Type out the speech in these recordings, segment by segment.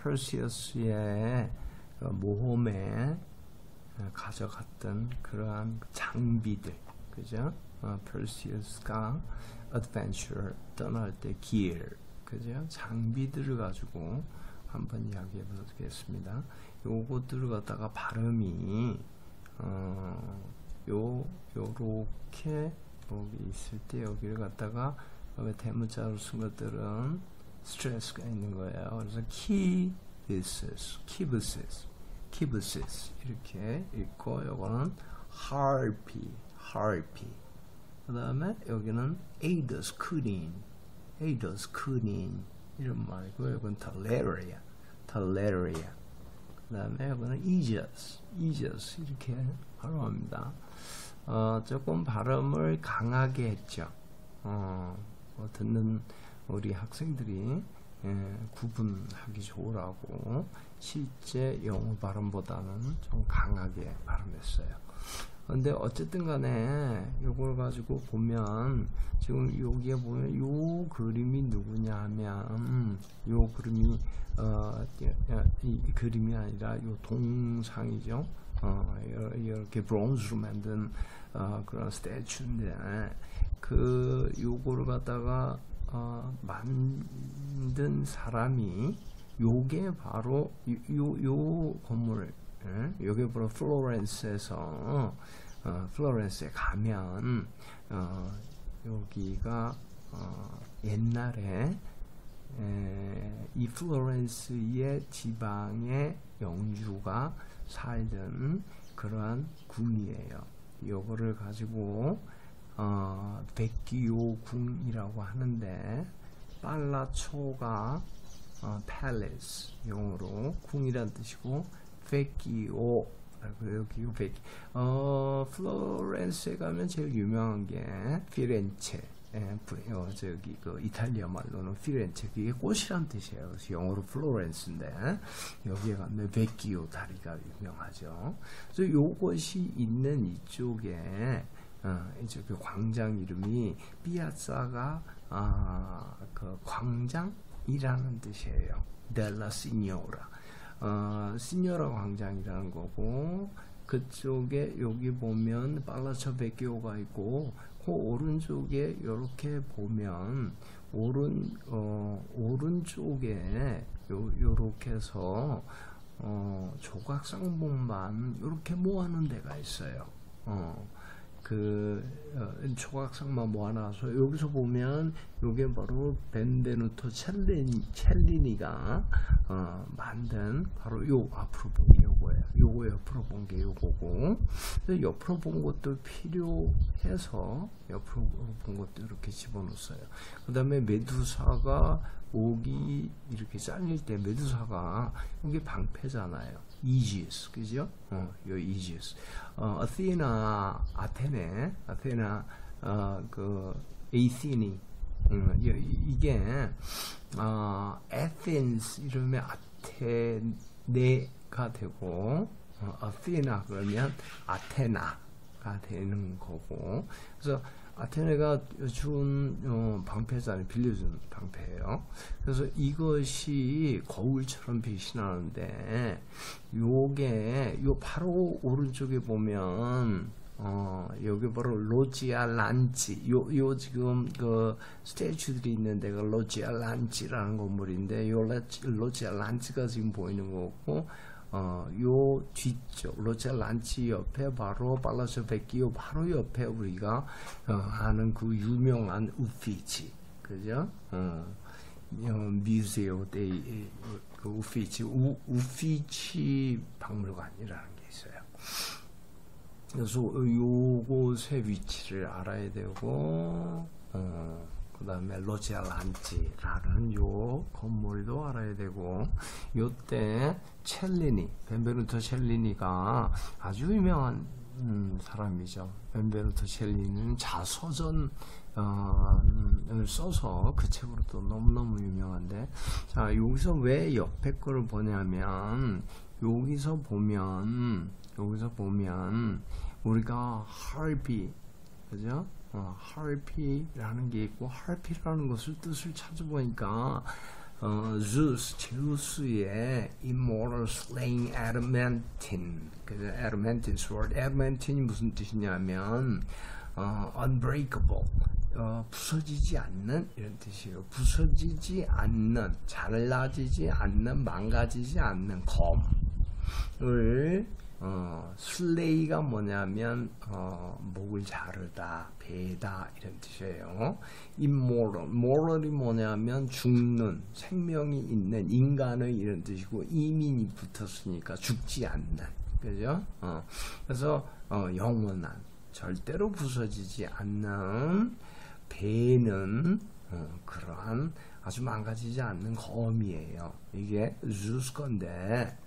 퍼시어스의 모험에 가져갔던 그러한 장비들, 그죠? 퍼시어스가 adventure 떠날 때 gear, 그죠? 장비들을 가지고 한번 이야기해 보겠습니다. 요것들을 갖다가 발음이 요렇게 여기 있을 때 여기를 갖다가 대문자로 쓴 것들은 스트레스가 있는 거예요. 그래서 kibuses 이렇게 있고, 요거는 harpy. 그 다음에 여기는 에이더스크린 이런 말이고, 여기는 talleria. 그 다음에 여기는 aegis 이렇게 발음합니다. 조금 발음을 강하게 했죠. 듣는 우리 학생들이 구분하기 좋으라고 실제 영어 발음보다는 좀 강하게 발음했어요. 근데 어쨌든 간에 요걸 가지고 보면 지금 여기에 보면 요 그림이 누구냐 하면 요 그림이 이 그림이 아니라 요 동상이죠. 이렇게 브론즈로 만든 그런 스태츄인데 요거를 갖다가 만든 사람이 요게 바로 요 건물, 요게 바로 플로렌스에서 플로렌스에 가면 여기가 옛날에 이 플로렌스의 지방의 영주가 살던 그러한 궁이에요. 요거를 가지고 베키오 궁이라고 하는데, 팔라초가 palace 용어로 궁이란 뜻이고, 베키오 여기 플로렌스에 가면 제일 유명한 게 피렌체. 저기 그 이탈리아 말로는 피렌체, 그게 꽃이란 뜻이에요. 그래서 영어로 플로렌스인데 여기에 가면 베키오 다리가 유명하죠. 그래서 요것이 있는 이쪽에 이쪽에 광장 이름이 피아자가 그 광장이라는 뜻이에요. 델라 시뇨라. 시뇨라 광장이라는 거고, 그쪽에 여기 보면 팔라초 베키오가 있고, 그 오른쪽에 이렇게 보면 오른쪽에 요렇게 해서 조각상봉만 이렇게 모아놓은 데가 있어요. 조각상만 모아놔서 여기서 보면 요게 바로 벤베누토 첼리니가 만든 바로 요 앞으로 본 게 요거예요. 요거 옆으로 본 게 요거고, 옆으로 본 것도 필요해서 옆으로 본 것도 이렇게 집어넣었어요. 그 다음에 메두사가 목이 이렇게 잘릴 때 메두사가 여기 방패잖아요. 이지스, 그죠? 요 이지스. 아테나, 에이시니. 이게, 에펜스 이러면 아테네가 되고, 아테나 그러면 아테나가 되는 거고, 그래서 아테네가 준 방패잖아요. 빌려준 방패예요. 그래서 이것이 거울처럼 빛이 나는데, 요게 바로 오른쪽에 보면 여기 바로 로지아 란치, 요 지금 그 스태츄들이 있는 데가 로지아 란치라는 건물인데, 요 로지아 란치가 지금 보이는 거고, 요 뒤쪽 로지아 란치 옆에 바로 팔라초 베키오 바로 옆에 우리가 아는 그 유명한 우피치, 그죠? 뮤세오 데이 그 우피치 박물관이라는 게 있어요. 그래서 요곳의 위치를 알아야 되고, 그 다음에 로지아 란치라는 요 건물도 알아야 되고, 요때 벤베누토 첼리니가 아주 유명한 사람이죠. 벤베누토 첼리니는 자서전을 써서 그 책으로도 너무너무 유명한데, 자, 여기서 왜 옆에 거를 보냐면, 여기서 보면 우리가 harpy, 그죠? harpy라는 게 있고, harpy라는 것을 뜻을 찾아보니까 제우스의 immortal slaying adamantine. 그래서 adamantine sword. adamantine 무슨 뜻이냐면 unbreakable. 부서지지 않는 이런 뜻이에요. 부서지지 않는, 잘라지지 않는, 망가지지 않는 검을 슬레이가 뭐냐면 목을 자르다, 베다 이런 뜻이에요. immortal, moral이 뭐냐면 죽는, 생명이 있는 인간의 이런 뜻이고 이민이 붙었으니까 죽지 않는, 그죠? 그래서 영원한, 절대로 부서지지 않는 배는 그러한 아주 망가지지 않는 검이에요. 이게 제우스 건데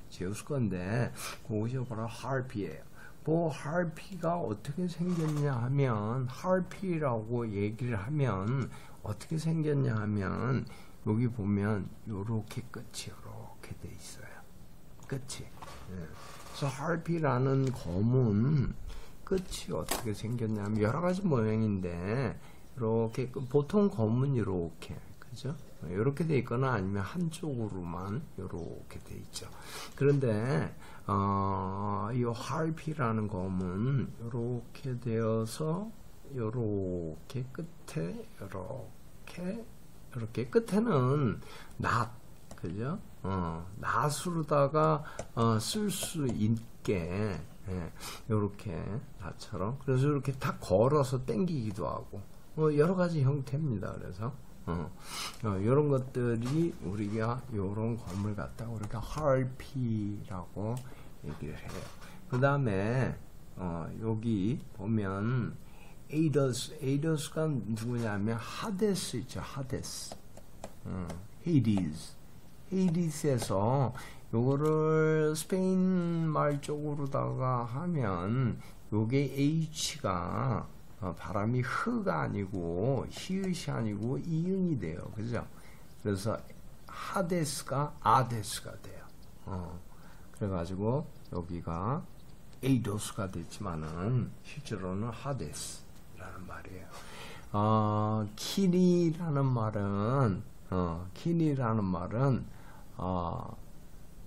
그것이 바로 하르피예요. 그 하르피가 어떻게 생겼냐 하면, 하르피라고 얘기를 하면 어떻게 생겼냐 하면 여기 보면 요렇게 끝이 요렇게 돼 있어요. 끝이. 그래서 하르피라는 검은 끝이 어떻게 생겼냐면 여러 가지 모양인데 이렇게 보통 검은 이렇게, 그죠? 이렇게 돼 있거나 아니면 한쪽으로만 이렇게 돼 있죠. 그런데 이 하르피라는 검은 이렇게 되어서 이렇게 끝에 이렇게 끝에는 낫, 그죠? 낫으로다가 쓸 수 있게 이렇게 나처럼, 그래서 이렇게 다 걸어서 당기기도 하고 여러 가지 형태입니다. 그래서 이런 것들이 우리가 이런 검을 갖다가 우리가 하르피라고 얘기를 해요. 그 다음에 여기 보면 에이더스가 누구냐면 하데스 있죠. 하데스, 헤이디스에서 요거를 스페인 말 쪽으로다가 하면 요게 H가 바람이 흐가 아니고 히읗이 아니고 이응이 돼요. 그죠? 그래서 하데스가 아데스가 돼요. 그래가지고 여기가 에이도스가 됐지만은 실제로는 하데스라는 말이에요. 키니라는 말은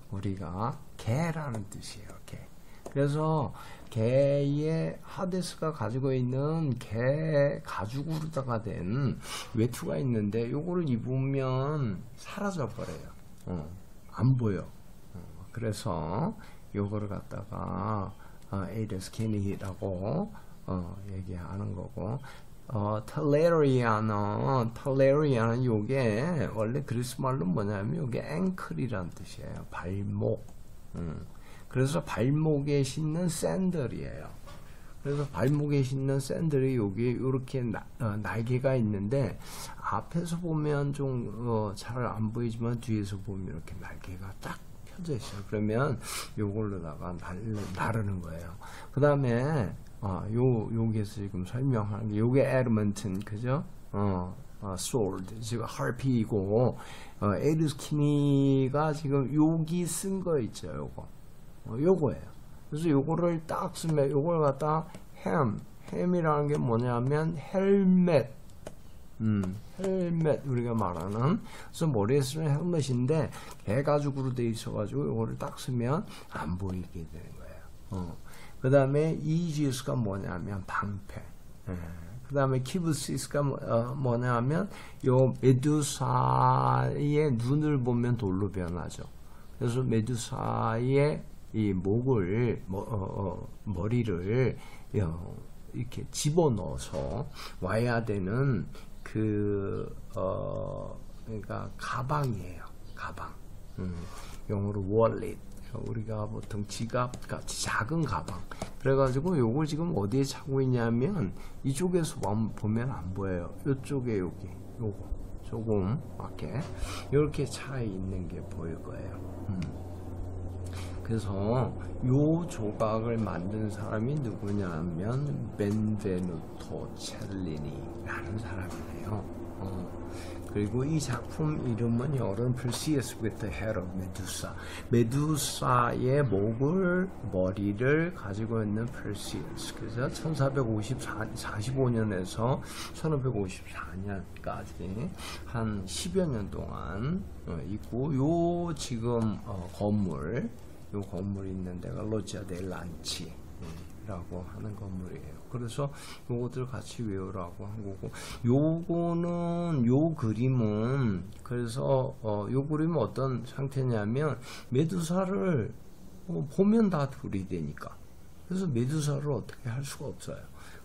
우리가 개라는 뜻이에요. 개. 그래서 개의 하데스가 가지고 있는 개 가죽으로다가 된 외투가 있는데 요거를 입으면 사라져 버려요. 안 보여. 그래서 요거를 갖다가 에이더스 키니라고 얘기하는 거고, 텔레리아는 요게 원래 그리스 말로 뭐냐면 요게 앵클이란 뜻이에요. 발목. 그래서 발목에 신는 샌들이에요. 그래서 발목에 신는 샌들이 여기 이렇게 날개가 있는데 앞에서 보면 좀 잘 안 보이지만 뒤에서 보면 이렇게 날개가 딱 펴져 있어요. 그러면 요걸로다가 나르는 거예요. 그 다음에 여기에서 지금 설명하는 게 요게 에르먼튼, 그죠? sword, 지금 harp이고, 에이더스 키니가 지금 여기 쓴 거 있죠. 요거예요. 그래서 요거를 딱 쓰면 요걸 갖다 햄이라는 게 뭐냐면 헬멧, 헬멧 우리가 말하는, 그래서 머리에 쓰는 헬멧인데 개가죽으로 돼 있어가지고 요거를 딱 쓰면 안 보이게 되는 거예요. 그 다음에 이지스가 뭐냐면 방패. 그 다음에 키브시스가 뭐냐면 요 메두사의 눈을 보면 돌로 변하죠. 그래서 메두사의 이 목을 머리를 이렇게 집어넣어서 와야 되는 그러니까 가방이에요. 가방. 영어로 월렛. 우리가 보통 지갑 같이 작은 가방. 그래가지고 요걸 지금 어디에 차고 있냐면 이쪽에서 보면 안 보여요. 요쪽에 요거 조금 이렇게 차 있는 게 보일 거예요. 그래서 요 조각을 만든 사람이 누구냐면 벤베누토 첼리니라는 사람이에요. 그리고 이 작품 이름은 영어로는 Perseus with the head of Medusa. 메두사의 머리를 가지고 있는 Perseus. 그래서 1445년에서 1554년까지 한 10여 년 동안 있고, 요 지금 건물, 요 건물이 있는 데가 로지아 델 란치 라고 하는 건물이에요. 그래서 요것들 같이 외우라고 한 거고, 요거는 요 그림은 그래서 요 그림은 어떤 상태냐면 메두사를 보면 다 둘이 되니까, 그래서 메두사를 어떻게 할 수가 없어요.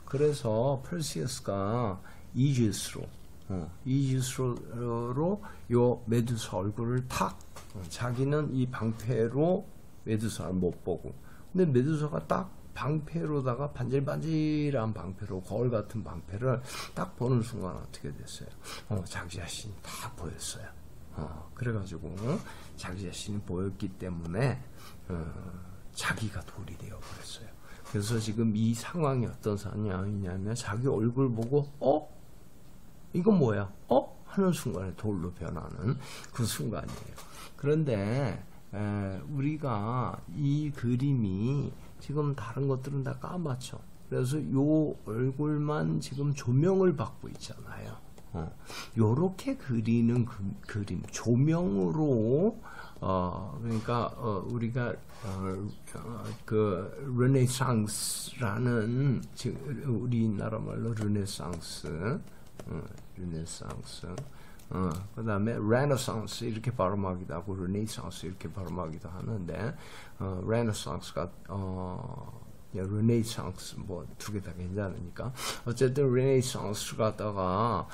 그래서 펄시우스가 이지스로 요 메두사 얼굴을 탁, 자기는 이 방패로 메두사를 못 보고, 근데 메두사가 딱 방패로다가 반질반질한 방패로, 거울 같은 방패를 딱 보는 순간 어떻게 됐어요? 자기 자신이 다 보였어요. 그래가지고 자기 자신이 보였기 때문에 자기가 돌이 되어버렸어요. 그래서 지금 이 상황이 어떤 상황이냐면, 자기 얼굴 보고 이건 뭐야? 하는 순간에 돌로 변하는 그 순간이에요. 그런데 우리가 이 그림이 지금 다른 것들은 다 까맣죠. 그래서 요 얼굴만 지금 조명을 받고 있잖아요. 요렇게 그리는 그림, 조명으로, 그러니까 우리가 그 르네상스라는, 지금 우리나라 말로 르네상스, 그 다음에 레네상스 이렇게 발음하기도 하고 르네상스 이렇게 발음하기도 하는데, 레네상스가 르네상스 뭐 두 개 다 괜찮으니까, 어쨌든 르네상스를 갖다가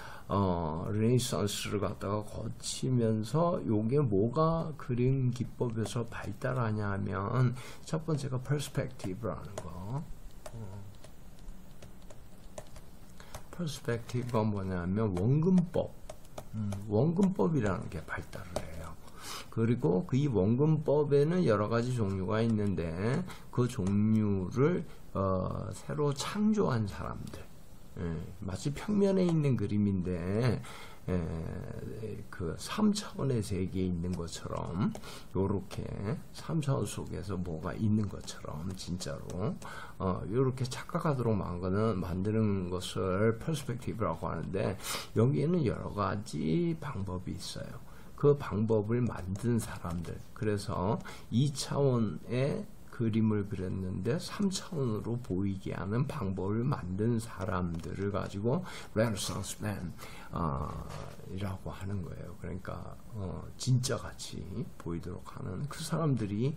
거치면서 요게 뭐가 그림 기법에서 발달하냐 하면, 첫 번째가 퍼스펙티브라는 거. 퍼스펙티브가 뭐냐면 원근법이라는 게 발달을 해요. 그리고 그 이 원근법에는 여러 가지 종류가 있는데, 그 종류를 새로 창조한 사람들, 마치 평면에 있는 그림인데 그 3차원의 세계에 있는 것처럼, 요렇게 3차원 속에서 뭐가 있는 것처럼 진짜로 요렇게 착각하도록 만드는 것을 퍼스펙티브라고 하는데, 여기에는 여러 가지 방법이 있어요. 그 방법을 만든 사람들, 그래서 2차원의 그림을 그렸는데 3차원으로 보이게 하는 방법을 만든 사람들을 가지고 레네상스 맨 이라고 하는 거예요. 그러니까 진짜 같이 보이도록 하는 그 사람들이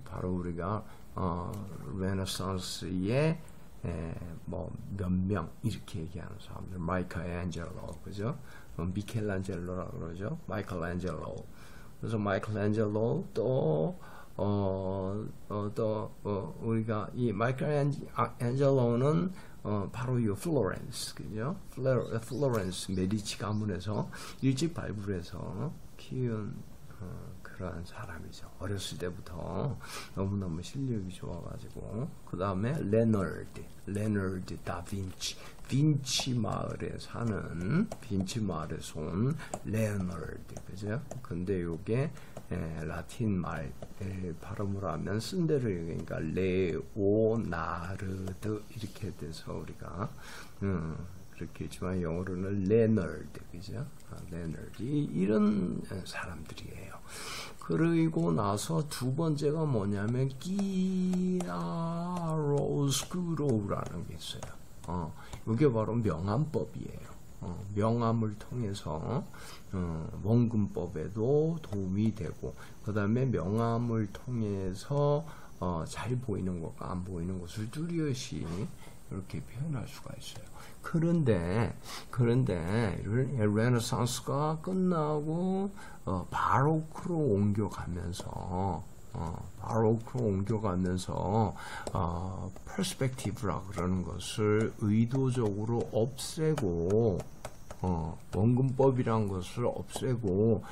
바로 우리가 레네상스의 뭐 몇 명 이렇게 얘기하는 사람들, 마이클앤젤로, 그죠? 미켈란젤로라고 그러죠. 마이클앤젤로. 그래서 마이클앤젤로, 또 우리가 이 마이클앤젤로는 바로 이 플로렌스, 그죠? 플로렌스 메디치 가문에서 일찍 발굴해서 키운 그러한 사람이죠. 어렸을 때부터 너무너무 실력이 좋아가지고. 그 다음에 레너드 다빈치, 빈치 마을에 온 레너드, 그죠? 근데 요게 라틴 말 발음으로 하면 쓴대로, 그러니까 레오나르드 이렇게 돼서 우리가 그렇게 했지만, 영어로는 레너드, 그죠? 레너드, 이런 사람들이에요. 그리고 나서 두 번째가 뭐냐면 끼아로스쿠로라는 게 있어요. 이게 바로 명암법이에요. 명암을 통해서 원근법에도 도움이 되고, 그 다음에 명암을 통해서 잘 보이는 것과 안 보이는 것을 뚜렷이 이렇게 표현할 수가 있어요. 그런데 레네상스가 끝나고 바로크로 옮겨가면서 퍼스펙티브라 그러는 것을 의도적으로 없애고, 원근법이란 것을 없애고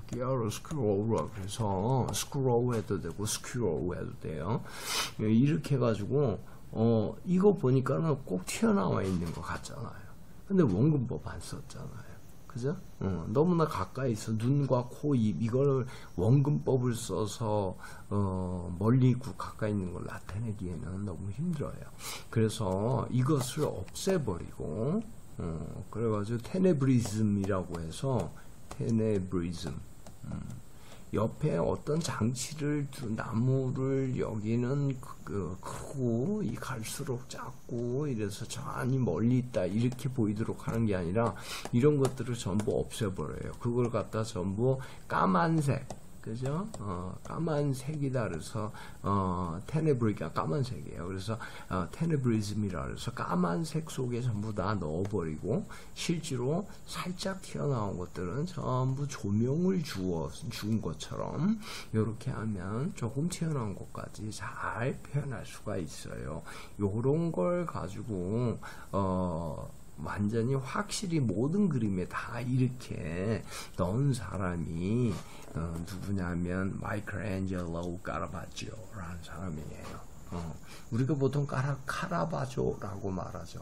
기아로스크로우라 그래서 스크로우 해도 되고 스큐로우 해도 돼요. 이렇게 해가지고 이거 보니까는 꼭 튀어나와 있는 것 같잖아요. 근데 원근법 안 썼잖아요. 그죠? 너무나 가까이 있어. 눈과 코, 입, 이걸 원근법을 써서, 멀리 있고 가까이 있는 걸 나타내기에는 너무 힘들어요. 그래서 이것을 없애버리고, 그래가지고 테네브리즘이라고 해서, 테네브리즘. 옆에 어떤 장치를 나무를 여기는 크고 이 갈수록 작고 이래서 저 안이 멀리 있다 이렇게 보이도록 하는 게 아니라 이런 것들을 전부 없애버려요. 그걸 갖다 전부 까만색, 그죠? 까만색이다 그래서 테네브리가 까만색이에요. 그래서 테네브리즘이라 그래서 까만색 속에 전부 다 넣어버리고 실제로 살짝 튀어나온 것들은 전부 조명을 준 것처럼 이렇게 하면 조금 튀어나온 것까지 잘 표현할 수가 있어요. 요런 걸 가지고 완전히 확실히 모든 그림에 다 이렇게 넣은 사람이 누구냐면 마이클앤젤로 카라바조라는 사람이에요. 우리가 보통 카라바조라고 말하죠.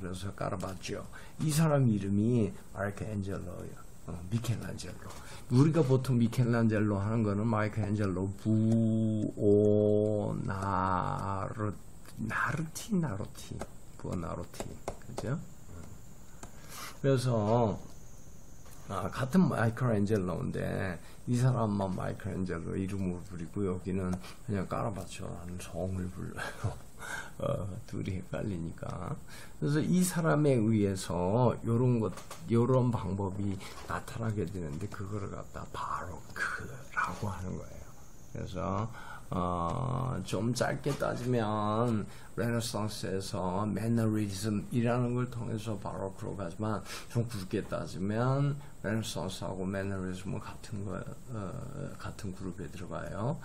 그래서 카라바조 이 사람 이름이 마이클앤젤로예요. 미켈란젤로. 우리가 보통 미켈란젤로 하는 거는 마이클앤젤로 부오나로티 그죠? 그래서 같은 마이클앤젤로인데 이 사람만 마이클앤젤로 이름을 부리고 여기는 그냥 까라바초라는 성을 불러요. 둘이 헷갈리니까. 그래서 이 사람에 의해서 요런 방법이 나타나게 되는데 그거를 갖다 바로크라고 하는 거예요. 그래서 좀 짧게 따지면 레네상스에서 매너리즘이라는 걸 통해서 바로크로 가지만 좀 굵게 따지면 레네상스하고 매너리즘은 같은 그룹에 들어가요.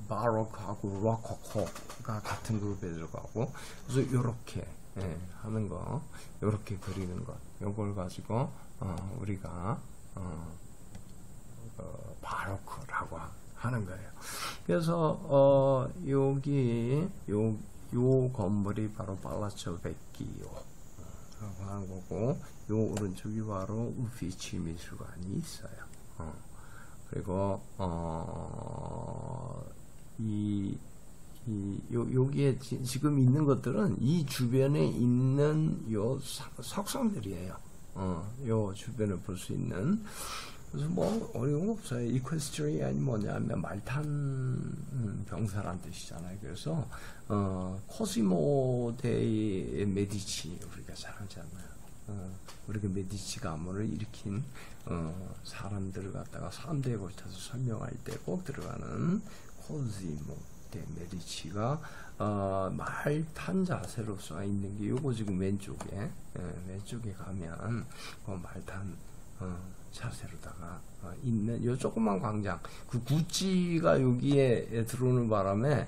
바로크하고 로코코가 같은 그룹에 들어가고 그래서 요렇게 하는 거, 요렇게 그리는 것, 요걸 가지고 우리가 바로크라고 하는 거예요. 그래서 여기 요 건물이 바로 팔라초 베키오라고 하는 거고, 요 오른쪽이 바로 우피치 미술관이 있어요. 그리고 여기에 지금 있는 것들은 이 주변에 있는 요 석상들이에요. 요 주변을 볼 수 있는. 그래서 뭐 어려운 거 없어요. 이퀘스트리안이 뭐냐면 말탄 병사란 뜻이잖아요. 그래서 코시모 데이 메디치 우리가 잘 알잖아요. 우리가 메디치 가문을 일으킨 사람들을 갖다가 3대에 걸쳐서 설명할 때 꼭 들어가는 코시모 데 메디치가 말탄 자세로 써 있는 게 요거 지금 왼쪽에 가면 말탄 자세로다가 있는 요 조그만 광장, 그 구찌가 여기에 들어오는 바람에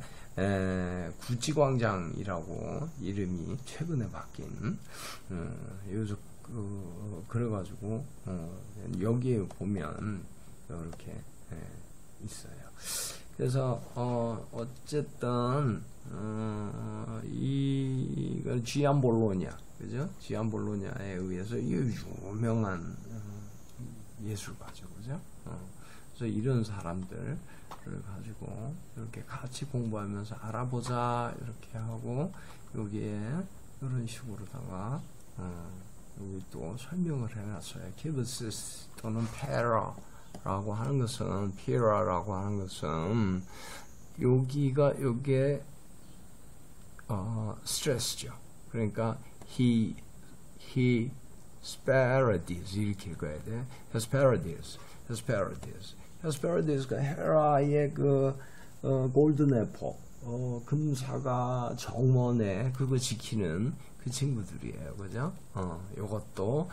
구찌 광장이라고 이름이 최근에 바뀐 요즘 그래가지고 여기에 보면 이렇게 있어요. 그래서 어쨌든 이거 지안볼로냐, 그죠? 지안볼로냐에 의해서 이 유명한 예술가죠, 그죠? 그래서 이런 사람들을 가지고 이렇게 같이 공부하면서 알아보자 이렇게 하고 여기에 이런 식으로다가 여기 또 설명을 해놨어요. 키브시스 또는 페라라고 하는 것은 피라라고 하는 것은 요게 스트레스죠. 그러니까 he Hesperides 이렇게 읽어야 돼. Hesperides가 헤라의 그 골든 애포, 금사가 정원에 그거 지키는 그 친구들이에요, 그죠? 요것도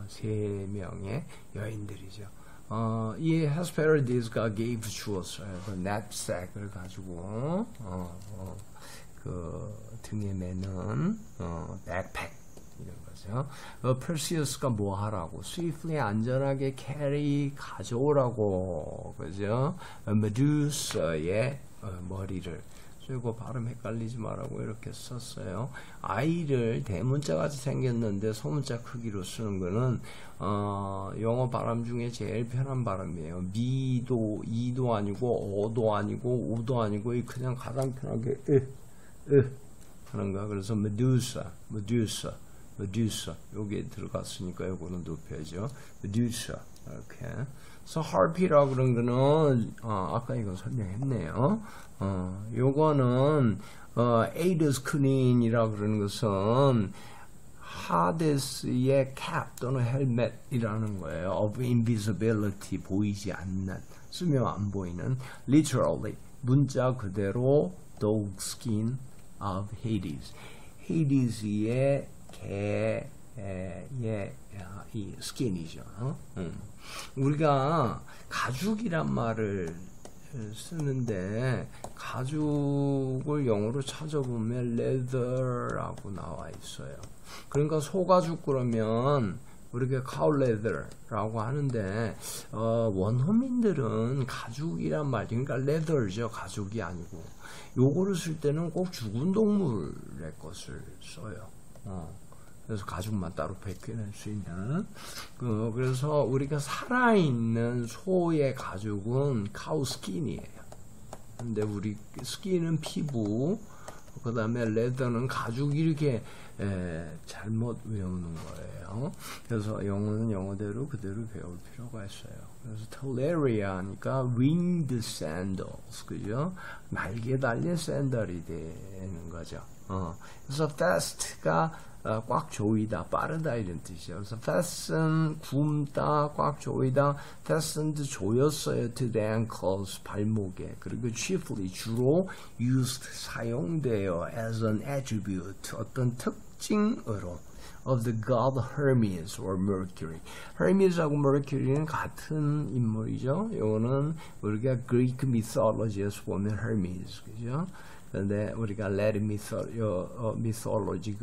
세 명의 여인들이죠. 이 헤스페리디스가 게이브 주었어요. 그 냅색을 가지고 그 등에 매는 백팩. 이런 거죠. 퍼시우스가 뭐 하라고? 스위플리 안전하게 캐리 가져오라고, 그죠? 메두사의 머리를 이거 발음 헷갈리지 말라고 이렇게 썼어요. I를 대문자 같이 생겼는데 소문자 크기로 쓰는 거는 영어 발음 중에 제일 편한 발음이에요. 미도, 이도 아니고 어도 아니고 우도 아니고 그냥 가장 편하게 하는 거야. 그래서 Medusa 여기에 들어갔으니까 요거는 높여야죠. Medusa 이렇게. 그래서 harpy라고 그런 거는 아까 이거 설명했네요. 요거는 에이더스 쿠닌이라고 그러는 것은 하데스의 cap 또는 헬멧이라는 거예요. of invisibility 보이지 않는 쓰면 안 보이는 literally 문자 그대로 dog skin of Hades. Hades의 이 스킨이죠. 우리가 가죽이란 말을 쓰는데 가죽을 영어로 찾아보면 leather라고 나와 있어요. 그러니까 소가죽 그러면 우리가 cow leather라고 하는데 원어민들은 가죽이란 말, 그러니까 leather죠. 가죽이 아니고 요거를 쓸 때는 꼭 죽은 동물의 것을 써요. 그래서 가죽만 따로 베껴낼 수 있는 그래서 우리가 살아있는 소의 가죽은 카우 스킨이에요. 근데 우리 스킨은 피부, 그 다음에 레더는 가죽 이렇게 잘못 외우는 거예요. 그래서 영어는 영어대로 그대로 배울 필요가 있어요. 그래서 텔레리아니까 winged sandals, 그죠? 날개 달린 샌들이 되는 거죠. 그래서 fast가 꽉 조이다, 빠르다 이런 뜻이죠. 그래서 fasten, 굼다, 꽉 조이다, fastened 조였어요 to the ankles, 발목에. 그리고 chiefly 주로 used, 사용돼요 as an attribute, 어떤 특징으로 of the god Hermes or Mercury. Hermes하고 Mercury는 같은 인물이죠. 이거는 우리가 Greek mythology에서 보면 Hermes, 그죠? 근데 우리가 Latin mythology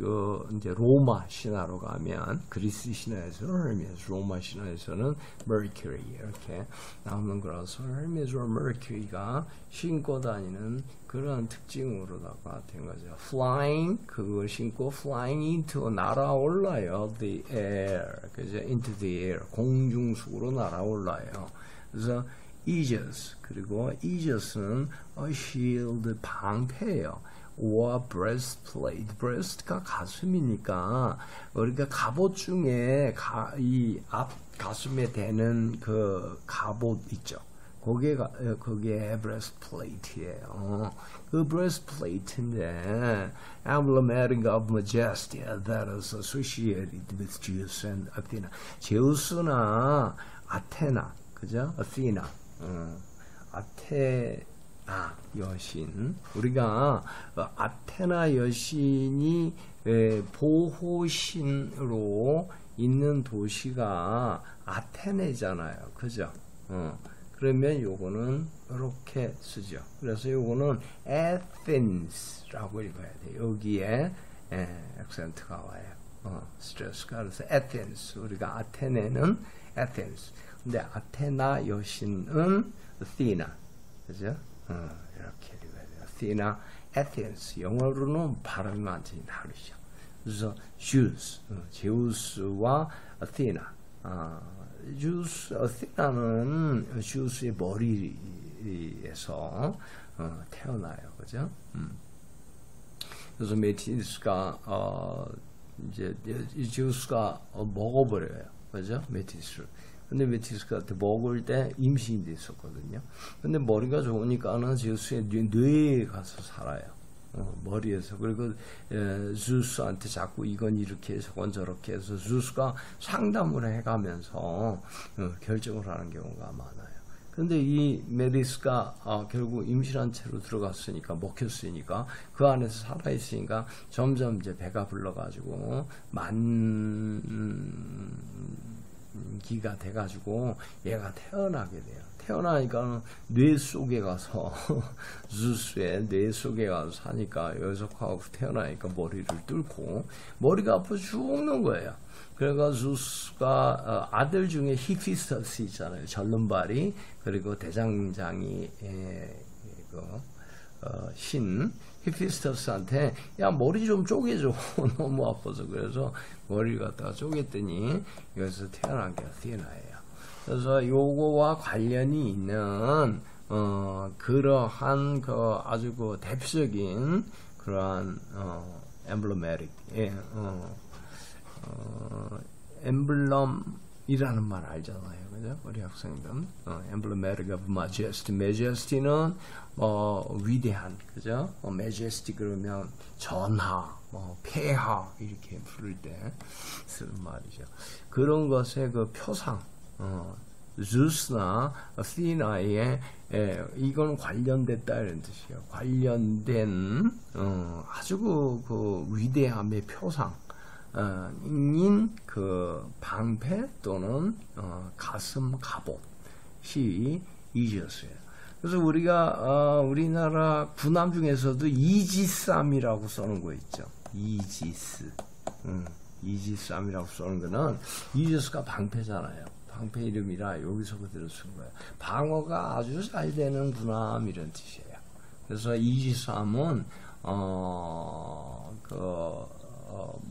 이제 로마 신화로 가면 그리스 신화에서 Hermes, 로마 신화에서는 Mercury 이렇게 나오는 거라서 Hermes와 Mercury가 신고 다니는 그런 특징으로다가 된 거죠. Flying 그걸 신고 flying into 날아올라요. The air, 그죠? Into the air 공중 속으로 날아올라요. 그래서 Aegis, 그리고 Aegis는 a shield, 방패예요. or breastplate, breast가 가슴이니까 우리가 갑옷 중에 이 앞 가슴에 대는 그 갑옷 있죠. 거기에 breastplate예요. 그 breastplate인데 emblematic of majesty that is associated with Zeus and Athena. 제우스나 아테나, 그죠? 아테나. 아테나 여신, 우리가 아테나 여신이 보호신으로 있는 도시가 아테네잖아요, 그죠? 그러면 요거는 이렇게 쓰죠. 그래서 요거는 Athens라고 읽어야 돼요. 여기에 액센트가 와요. 스트레스가. 그래서 Athens, 우리가 아테네는 Athens. 근데 아테나 여신은 Athena, 그죠? 이렇게 읽어야 돼요. Athena, Athens. 영어로는 발음이 완전히 다르죠. 그래서 제우스와 Athena. 아테나는 제우스의 머리에서 태어나요, 그죠? 그래서 메티스가 이제 제우스가 먹어버려요, 그죠? 메티스를. 근데 메티스가 먹을 때 임신이 됐었거든요. 근데 머리가 좋으니까는 제우스의 뇌에 가서 살아요. 머리에서. 그리고 주스한테 자꾸 이건 이렇게 저건 저렇게 해서 주스가 상담을 해가면서 결정을 하는 경우가 많아요. 근데 이 메디스가 결국 임신한 채로 들어갔으니까, 먹혔으니까, 그 안에서 살아있으니까 점점 이제 배가 불러가지고 기가 돼가지고 얘가 태어나게 돼요. 태어나니까 뇌 속에 가서 주스의 뇌 속에 가서 사니까 여기서 태어나니까 머리를 뚫고 머리가 아파 죽는 거예요. 그래서 주스가 아들 중에 히피스터스 있잖아요. 절름발이. 그리고 대장장이 신 히피스토스한테 야 머리 좀 쪼개줘 너무 아파서 그래서 머리를 갖다가 쪼갰더니 여기서 태어난 게 아테나예요. 그래서 요거와 관련이 있는 그러한 그 아주 그 대표적인 그러한 엠블러메틱 엠블럼이라는 말 알잖아요, 그죠? 우리 학생들 emblematic of majesty. majesty는 위대한, 그죠? majesty 그러면 전하, 폐하 이렇게 부를 때 쓰는 말이죠. 그런 것의 그 표상, zeus나 아테나의 이건 관련됐다 이런 뜻이에요. 관련된 아주 그 위대함의 표상. 인 그 방패 또는 가슴 갑옷이 이지스예요. 그래서 우리가 우리나라 군함 중에서도 이지스함이라고 써는 거 있죠. 이지스, 이지스함이라고 써는 거는 이지스가 방패잖아요. 방패 이름이라 여기서 그대로 쓴 거예요. 방어가 아주 잘 되는 군함 이런 뜻이에요. 그래서 이지스함은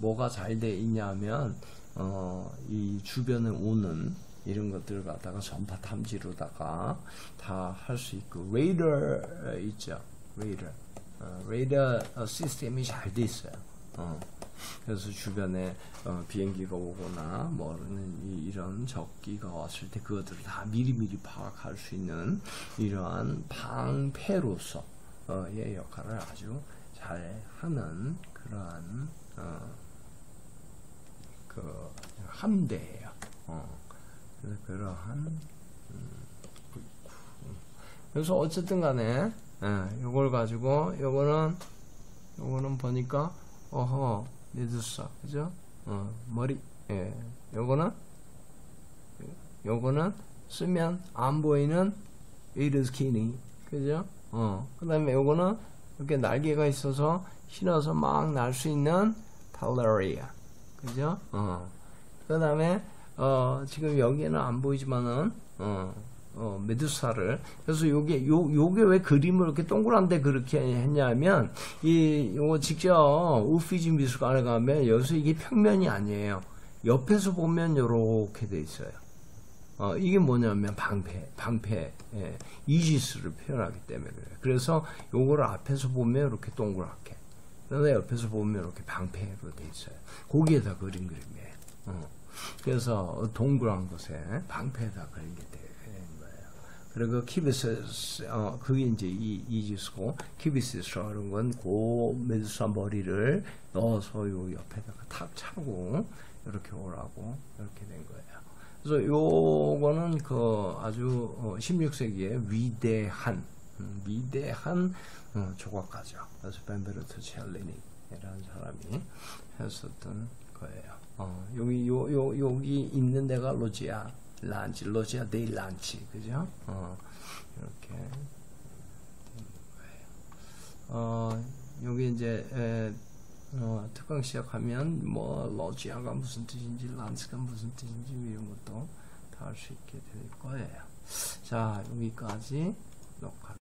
뭐가 잘 돼 있냐면 이 주변에 오는 이런 것들을 갖다가 전파 탐지로다가 다 할 수 있고 레이더 있죠. 레이더 시스템이 잘 돼 있어요. 그래서 주변에 비행기가 오거나 이런 적기가 왔을 때 그것들을 다 미리미리 파악할 수 있는 이러한 방패로서 의 역할을 아주 잘 하는 그러한 그 함대예요. 그러한 그래서 어쨌든 간에 요걸 가지고 요거는 보니까 메두사, 그죠? 머리, 요거는 쓰면 안 보이는 에이르스키니, 그죠? 그 다음에 요거는 이렇게 날개가 있어서 신어서 막 날 수 있는 탈레리아, 그죠? 그 다음에 지금 여기에는 안 보이지만은 메두사를, 그래서 요게 왜 그림을 이렇게 동그란데 그렇게 했냐면 요거 직접 우피지 미술관에 가면 여기서 이게 평면이 아니에요. 옆에서 보면 요렇게 돼 있어요. 이게 뭐냐면 방패, 이지스를 표현하기 때문에 그래요. 그래서 요거를 앞에서 보면 이렇게 동그랗게, 그런데 옆에서 보면 이렇게 방패로 돼 있어요. 거기에다 그린 그림이에요. 그래서 동그란 곳에 방패에다 그린 게 되는 거예요. 그리고 키비시스, 그게 이제 이지스고, 키비시스라는 건 그 메두사 머리를 넣어서 요 옆에다가 탁 차고 이렇게 오라고 이렇게 된 거예요. 그래서 요거는 그 아주 16세기에 위대한 조각가죠. 그래서 벤베르토 첼리니라는 사람이 했었던 거예요. 여기 있는 데가 로지아 데이 란치, 그죠? 이렇게 거예요. 여기 이제 특강 시작하면 로지아가 무슨 뜻인지 란츠가 무슨 뜻인지 이런 것도 다 알 수 있게 될 거예요. 자, 여기까지 녹화.